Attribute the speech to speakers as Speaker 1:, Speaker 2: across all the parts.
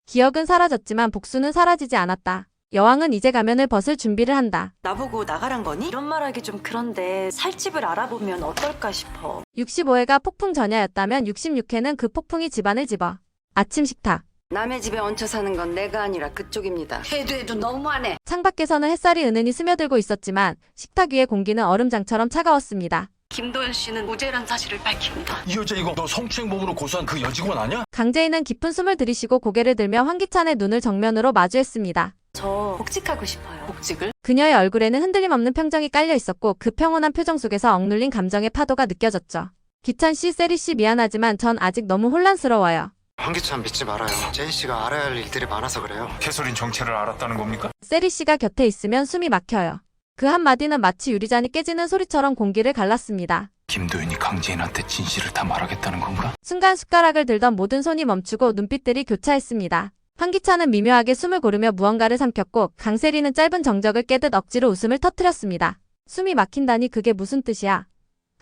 Speaker 1: 기억은 사라졌지만 복수는 사라지지 않았다. 여왕은 이제 가면을 벗을 준비를 한다.
Speaker 2: 나보고 나가란 거니?
Speaker 3: 이런 말하기 좀 그런데 살집을 알아보면 어떨까 싶어.
Speaker 1: 65회가 폭풍 전야였다면 66회는 그 폭풍이 집안을 집어. 아침 식탁.
Speaker 4: 남의 집에 얹혀 사는 건 내가 아니라 그쪽입니다.
Speaker 3: 해도 너무하네.
Speaker 1: 창밖에서는 햇살이 은은히 스며들고 있었지만 식탁 위의 공기는 얼음장처럼 차가웠습니다.
Speaker 3: 김도현 씨는 무죄란 사실을 밝힙니다.
Speaker 5: 이 여자 이거 너 성추행범으로 고소한 그 여직원 아니야?
Speaker 1: 강재인은 깊은 숨을 들이쉬고 고개를 들며 황기찬의 눈을 정면으로 마주했습니다.
Speaker 3: 저 복직하고 싶어요. 복직을?
Speaker 1: 그녀의 얼굴에는 흔들림 없는 평정이 깔려 있었고 그 평온한 표정 속에서 억눌린 감정의 파도가 느껴졌죠. 기찬 씨, 세리 씨 미안하지만 전 아직 너무 혼란스러워요.
Speaker 6: 황기찬 믿지 말아요. 제인 씨가 알아야 할 일들이 많아서 그래요.
Speaker 5: 캐서린 정체를 알았다는 겁니까?
Speaker 1: 세리 씨가 곁에 있으면 숨이 막혀요. 그 한마디는 마치 유리잔이 깨지는 소리처럼 공기를 갈랐습니다.
Speaker 5: 김도윤이 강재인한테 진실을 다 말하겠다는 건가?
Speaker 1: 순간 숟가락을 들던 모든 손이 멈추고 눈빛들이 교차했습니다. 황기찬은 미묘하게 숨을 고르며 무언가를 삼켰고 강세리는 짧은 정적을 깨듯 억지로 웃음을 터뜨렸습니다. 숨이 막힌다니 그게 무슨 뜻이야?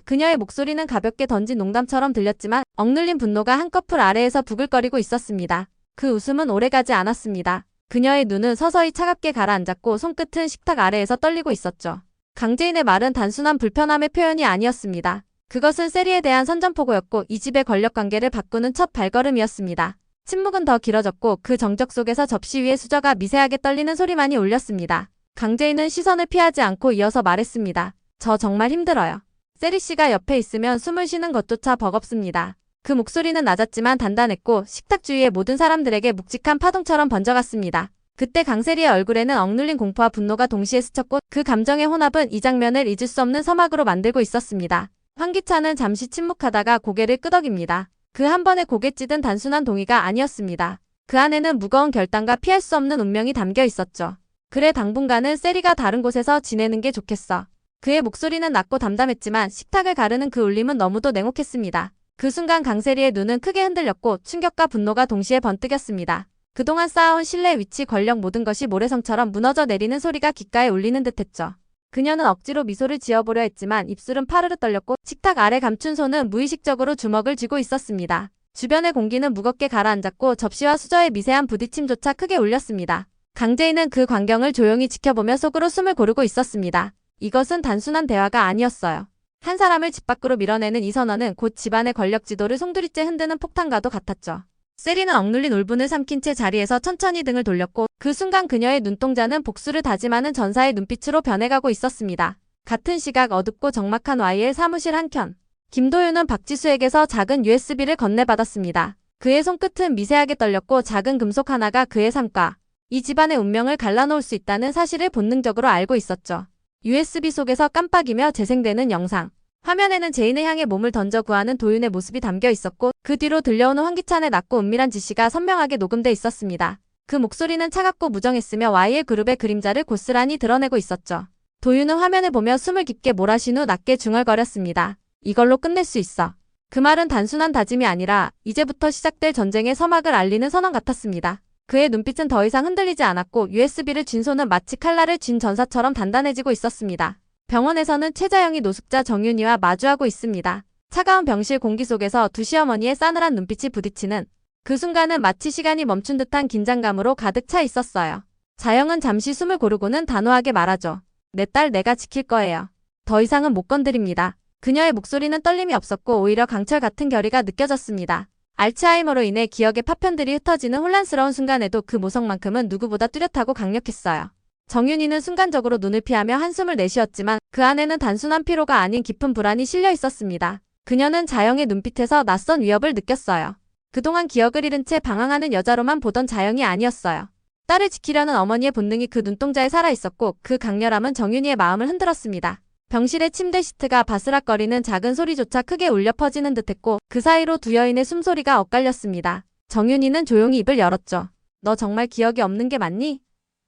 Speaker 1: 그녀의 목소리는 가볍게 던진 농담처럼 들렸지만 억눌린 분노가 한꺼풀 아래에서 부글거리고 있었습니다. 그 웃음은 오래가지 않았습니다. 그녀의 눈은 서서히 차갑게 가라앉았고 손끝은 식탁 아래에서 떨리고 있었죠. 강재인의 말은 단순한 불편함의 표현이 아니었습니다. 그것은 세리에 대한 선전포고였고 이 집의 권력관계를 바꾸는 첫 발걸음이었습니다. 침묵은 더 길어졌고 그 정적 속에서 접시 위에 수저가 미세하게 떨리는 소리만이 울렸습니다. 강재인은 시선을 피하지 않고 이어서 말했습니다. 저 정말 힘들어요. 세리 씨가 옆에 있으면 숨을 쉬는 것조차 버겁습니다. 그 목소리는 낮았지만 단단했고 식탁 주위의 모든 사람들에게 묵직한 파동처럼 번져갔습니다. 그때 강세리의 얼굴에는 억눌린 공포와 분노가 동시에 스쳤고 그 감정의 혼합은 이 장면을 잊을 수 없는 서막으로 만들고 있었습니다. 황기찬은 잠시 침묵하다가 고개를 끄덕입니다. 그 한 번의 고개 찌든 단순한 동의가 아니었습니다. 그 안에는 무거운 결단과 피할 수 없는 운명이 담겨 있었죠. 그래 당분간은 세리가 다른 곳에서 지내는 게 좋겠어. 그의 목소리는 낮고 담담했지만 식탁을 가르는 그 울림은 너무도 냉혹했습니다. 그 순간 강세리의 눈은 크게 흔들렸고 충격과 분노가 동시에 번뜩였습니다. 그동안 쌓아온 신뢰, 위치, 권력 모든 것이 모래성처럼 무너져 내리는 소리가 귓가에 울리는 듯했죠. 그녀는 억지로 미소를 지어보려 했지만 입술은 파르르 떨렸고 식탁 아래 감춘 손은 무의식적으로 주먹을 쥐고 있었습니다. 주변의 공기는 무겁게 가라앉았고 접시와 수저의 미세한 부딪힘조차 크게 울렸습니다. 강재인은 그 광경을 조용히 지켜보며 속으로 숨을 고르고 있었습니다. 이것은 단순한 대화가 아니었어요. 한 사람을 집 밖으로 밀어내는 이 선언은 곧 집안의 권력 지도를 송두리째 흔드는 폭탄과도 같았죠. 세리는 억눌린 울분을 삼킨 채 자리에서 천천히 등을 돌렸고 그 순간 그녀의 눈동자는 복수를 다짐하는 전사의 눈빛으로 변해가고 있었습니다. 같은 시각 어둡고 적막한 YL 사무실 한켠. 김도윤은 박지수에게서 작은 USB를 건네받았습니다. 그의 손끝은 미세하게 떨렸고 작은 금속 하나가 그의 삶과 이 집안의 운명을 갈라놓을 수 있다는 사실을 본능적으로 알고 있었죠. USB 속에서 깜빡이며 재생되는 영상. 화면에는 제인을 향해 몸을 던져 구하는 도윤의 모습이 담겨 있었고 그 뒤로 들려오는 황기찬의 낮고 은밀한 지시가 선명하게 녹음돼 있었습니다. 그 목소리는 차갑고 무정했으며 YL 그룹의 그림자를 고스란히 드러내고 있었죠. 도윤은 화면을 보며 숨을 깊게 몰아쉰 후 낮게 중얼거렸습니다. 이걸로 끝낼 수 있어. 그 말은 단순한 다짐이 아니라 이제부터 시작될 전쟁의 서막을 알리는 선언 같았습니다. 그의 눈빛은 더 이상 흔들리지 않았고 USB를 쥔 손은 마치 칼날을 쥔 전사처럼 단단해지고 있었습니다. 병원에서는 최자영이 노숙자 정윤이와 마주하고 있습니다. 차가운 병실 공기 속에서 두 시어머니의 싸늘한 눈빛이 부딪히는 그 순간은 마치 시간이 멈춘 듯한 긴장감으로 가득 차 있었어요. 자영은 잠시 숨을 고르고는 단호하게 말하죠. 내 딸 내가 지킬 거예요. 더 이상은 못 건드립니다. 그녀의 목소리는 떨림이 없었고 오히려 강철 같은 결의가 느껴졌습니다. 알츠하이머로 인해 기억의 파편들이 흩어지는 혼란스러운 순간에도 그 모성만큼은 누구보다 뚜렷하고 강력했어요. 정윤이는 순간적으로 눈을 피하며 한숨을 내쉬었지만 그 안에는 단순한 피로가 아닌 깊은 불안이 실려 있었습니다. 그녀는 자영의 눈빛에서 낯선 위협을 느꼈어요. 그동안 기억을 잃은 채 방황하는 여자로만 보던 자영이 아니었어요. 딸을 지키려는 어머니의 본능이 그 눈동자에 살아있었고 그 강렬함은 정윤이의 마음을 흔들었습니다. 병실의 침대 시트가 바스락거리는 작은 소리조차 크게 울려 퍼지는 듯했고 그 사이로 두 여인의 숨소리가 엇갈렸습니다. 정윤이는 조용히 입을 열었죠. 너 정말 기억이 없는 게 맞니?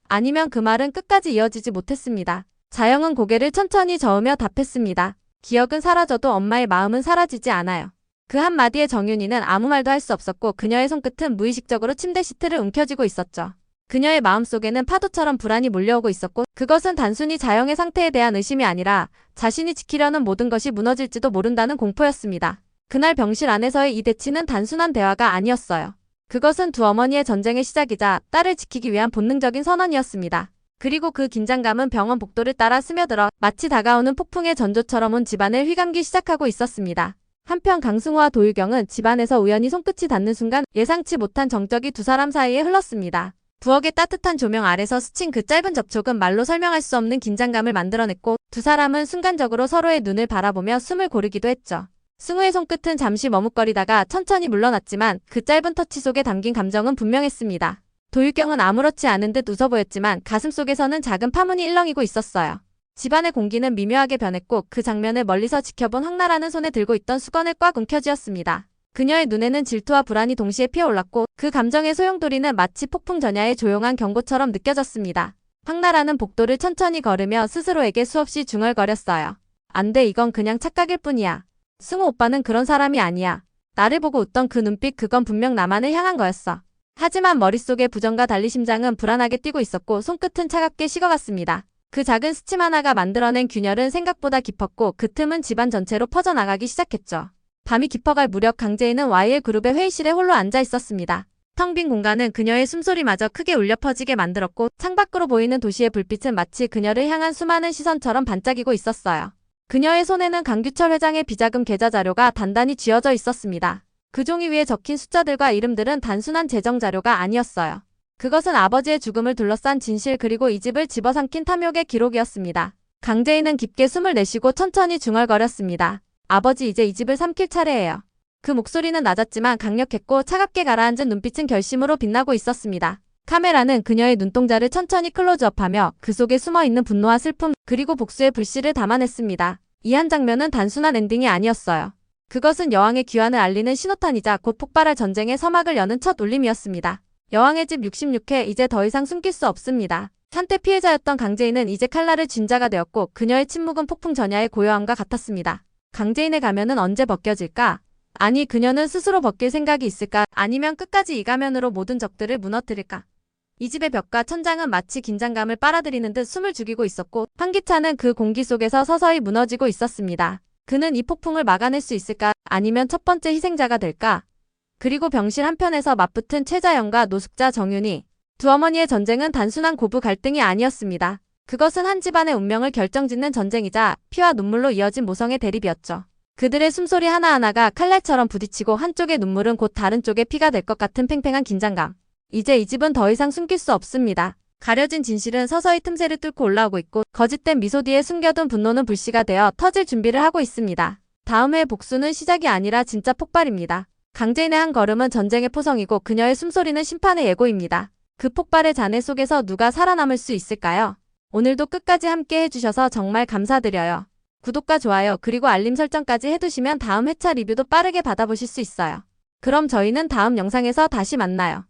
Speaker 1: 아니면 그 말은 끝까지 이어지지 못했습니다. 자영은 고개를 천천히 저으며 답했습니다. 기억은 사라져도 엄마의 마음은 사라지지 않아요. 그 한마디에 정윤이는 아무 말도 할 수 없었고 그녀의 손끝은 무의식적으로 침대 시트를 움켜쥐고 있었죠. 그녀의 마음속에는 파도처럼 불안이 몰려오고 있었고 그것은 단순히 자영의 상태에 대한 의심이 아니라 자신이 지키려는 모든 것이 무너질지도 모른다는 공포였습니다. 그날 병실 안에서의 이 대치는 단순한 대화가 아니었어요. 그것은 두 어머니의 전쟁의 시작이자 딸을 지키기 위한 본능적인 선언이었습니다. 그리고 그 긴장감은 병원 복도를 따라 스며들어 마치 다가오는 폭풍의 전조처럼 온 집안을 휘감기 시작하고 있었습니다. 한편 강승호와 도유경은 집안에서 우연히 손끝이 닿는 순간 예상치 못한 정적이 두 사람 사이에 흘렀습니다. 부엌의 따뜻한 조명 아래서 스친 그 짧은 접촉은 말로 설명할 수 없는 긴장감을 만들어냈고 두 사람은 순간적으로 서로의 눈을 바라보며 숨을 고르기도 했죠. 승우의 손끝은 잠시 머뭇거리다가 천천히 물러났지만 그 짧은 터치 속에 담긴 감정은 분명했습니다. 도유경은 아무렇지 않은 듯 웃어 보였지만 가슴속에서는 작은 파문이 일렁이고 있었어요. 집안의 공기는 미묘하게 변했고 그 장면을 멀리서 지켜본 황나라는 손에 들고 있던 수건을 꽉 움켜쥐었습니다. 그녀의 눈에는 질투와 불안이 동시에 피어올랐고 그 감정의 소용돌이는 마치 폭풍 전야의 조용한 경고처럼 느껴졌습니다. 황나라는 복도를 천천히 걸으며 스스로에게 수없이 중얼거렸어요. 안 돼, 이건 그냥 착각일 뿐이야. 승우 오빠는 그런 사람이 아니야. 나를 보고 웃던 그 눈빛, 그건 분명 나만을 향한 거였어. 하지만 머릿속의 부정과 달리 심장은 불안하게 뛰고 있었고 손끝은 차갑게 식어갔습니다. 그 작은 스침 하나가 만들어낸 균열은 생각보다 깊었고 그 틈은 집안 전체로 퍼져나가기 시작했죠. 밤이 깊어갈 무렵 강재인은 YL 그룹의 회의실에 홀로 앉아 있었습니다. 텅 빈 공간은 그녀의 숨소리마저 크게 울려 퍼지게 만들었고 창밖으로 보이는 도시의 불빛은 마치 그녀를 향한 수많은 시선처럼 반짝이고 있었어요. 그녀의 손에는 강규철 회장의 비자금 계좌 자료가 단단히 쥐어져 있었습니다. 그 종이 위에 적힌 숫자들과 이름들은 단순한 재정 자료가 아니었어요. 그것은 아버지의 죽음을 둘러싼 진실 그리고 이 집을 집어삼킨 탐욕의 기록이었습니다. 강재인은 깊게 숨을 내쉬고 천천히 중얼거렸습니다. 아버지, 이제 이 집을 삼킬 차례예요. 그 목소리는 낮았지만 강력했고 차갑게 가라앉은 눈빛은 결심으로 빛나고 있었습니다. 카메라는 그녀의 눈동자를 천천히 클로즈업하며 그 속에 숨어있는 분노와 슬픔 그리고 복수의 불씨를 담아냈습니다. 이 한 장면은 단순한 엔딩이 아니었어요. 그것은 여왕의 귀환을 알리는 신호탄이자 곧 폭발할 전쟁의 서막을 여는 첫 울림이었습니다. 여왕의 집 66회, 이제 더 이상 숨길 수 없습니다. 한때 피해자였던 강재인은 이제 칼날을 쥔 자가 되었고 그녀의 침묵은 폭풍 전야의 고요함과 같았습니다. 강재인의 가면은 언제 벗겨질까? 아니, 그녀는 스스로 벗길 생각이 있을까? 아니면 끝까지 이 가면으로 모든 적들을 무너뜨릴까? 이 집의 벽과 천장은 마치 긴장감을 빨아들이는 듯 숨을 죽이고 있었고 환기차는 그 공기 속에서 서서히 무너지고 있었습니다. 그는 이 폭풍을 막아낼 수 있을까? 아니면 첫 번째 희생자가 될까? 그리고 병실 한편에서 맞붙은 최자영과 노숙자 정윤이. 두 어머니의 전쟁은 단순한 고부 갈등이 아니었습니다. 그것은 한 집안의 운명을 결정짓는 전쟁이자 피와 눈물로 이어진 모성의 대립이었죠. 그들의 숨소리 하나하나가 칼날처럼 부딪히고 한쪽의 눈물은 곧 다른 쪽의 피가 될 것 같은 팽팽한 긴장감. 이제 이 집은 더 이상 숨길 수 없습니다. 가려진 진실은 서서히 틈새를 뚫고 올라오고 있고 거짓된 미소 뒤에 숨겨둔 분노는 불씨가 되어 터질 준비를 하고 있습니다. 다음 회의 복수는 시작이 아니라 진짜 폭발입니다. 강재인의 한 걸음은 전쟁의 포성이고 그녀의 숨소리는 심판의 예고입니다. 그 폭발의 잔해 속에서 누가 살아남을 수 있을까요? 오늘도 끝까지 함께 해주셔서 정말 감사드려요. 구독과 좋아요 그리고 알림 설정까지 해두시면 다음 회차 리뷰도 빠르게 받아보실 수 있어요. 그럼 저희는 다음 영상에서 다시 만나요.